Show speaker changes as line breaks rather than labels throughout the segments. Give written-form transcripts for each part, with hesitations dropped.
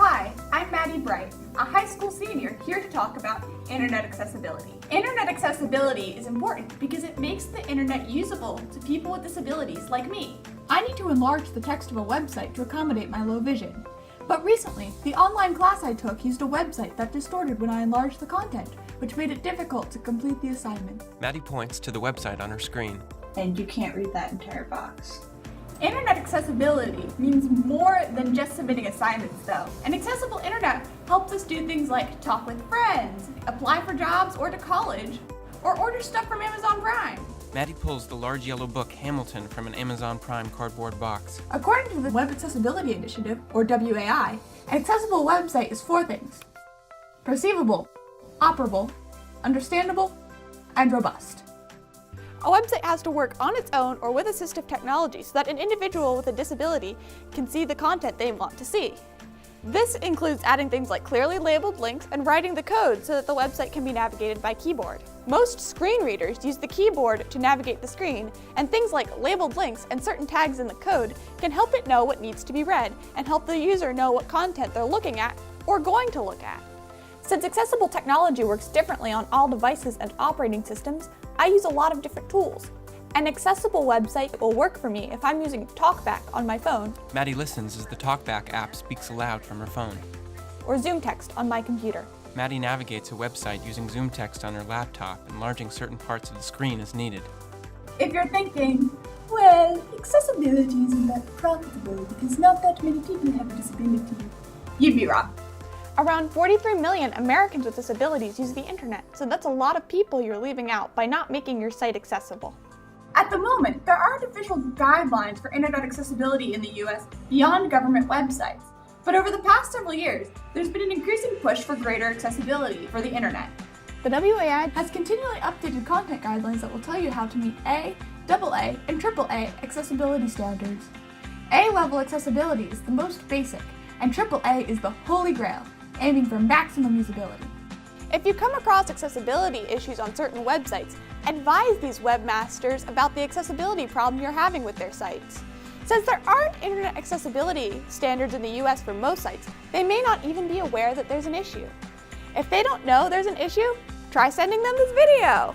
Hi, I'm Maddie Bright, a high school senior here to talk about internet accessibility. Internet accessibility is important because it makes the internet usable to people with disabilities like me. I need to enlarge the text of a website to accommodate my low vision. But recently, the online class I took used a website that distorted when I enlarged the content, which made it difficult to complete the assignment.
Maddie points to the website on her screen.
And you can't read that entire box.
Internet accessibility means more than just submitting assignments, though. An accessible internet helps us do things like talk with friends, apply for jobs or to college, or order stuff from Amazon Prime.
Maddie pulls the large yellow book Hamilton from an Amazon Prime cardboard box.
According to the Web Accessibility Initiative, or WAI, an accessible website is 4 things: perceivable, operable, understandable, and robust.
A website has to work on its own or with assistive technology so that an individual with a disability can see the content they want to see. This includes adding things like clearly labeled links and writing the code so that the website can be navigated by keyboard. Most screen readers use the keyboard to navigate the screen, and things like labeled links and certain tags in the code can help it know what needs to be read and help the user know what content they're looking at or going to look at. Since accessible technology works differently on all devices and operating systems, I use a lot of different tools. An accessible website will work for me if I'm using TalkBack on my phone,
Maddie listens as the TalkBack app speaks aloud from her phone.
or ZoomText on my computer.
Maddie navigates a website using ZoomText on her laptop, enlarging certain parts of the screen as needed.
If you're thinking, well, accessibility isn't that profitable because not that many people have a disability, you'd be wrong.
Around 43 million Americans with disabilities use the internet, so that's a lot of people you're leaving out by not making your site accessible.
At the moment, there aren't official guidelines for internet accessibility in the US beyond government websites. But over the past several years, there's been an increasing push for greater accessibility for the internet. The WAI has continually updated content guidelines that will tell you how to meet A, AA, and AAA accessibility standards. A-level accessibility is the most basic, and AAA is the holy grail, aiming for maximum usability.
If you come across accessibility issues on certain websites, advise these webmasters about the accessibility problem you're having with their sites. Since there aren't internet accessibility standards in the US for most sites, they may not even be aware that there's an issue. If they don't know there's an issue, try sending them this video.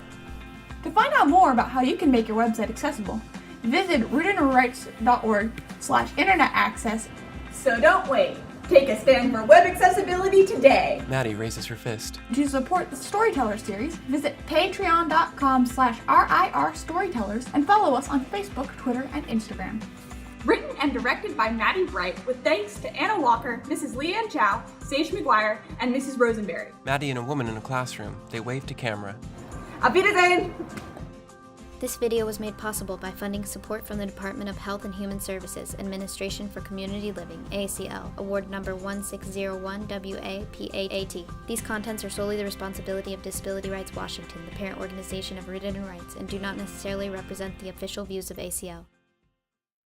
To find out more about how you can make your website accessible, visit rootinrights.org/internet access. So don't wait. Take a stand for web accessibility today.
Maddie raises her fist.
To support the Storyteller series, visit patreon.com/RIR Storytellers and follow us on Facebook, Twitter, and Instagram. Written and directed by Maddie Bright, with thanks to Anna Walker, Mrs. Leanne Chow, Sage McGuire, and Mrs. Rosenberry.
Maddie and a woman in a classroom. They wave to camera.
Auf Wiedersehen!
This video was made possible by funding support from the Department of Health and Human Services, Administration for Community Living, ACL, Award Number 1601 WAPAAT. These contents are solely the responsibility of Disability Rights Washington, the parent organization of Rooted in Rights, and do not necessarily represent the official views of ACL.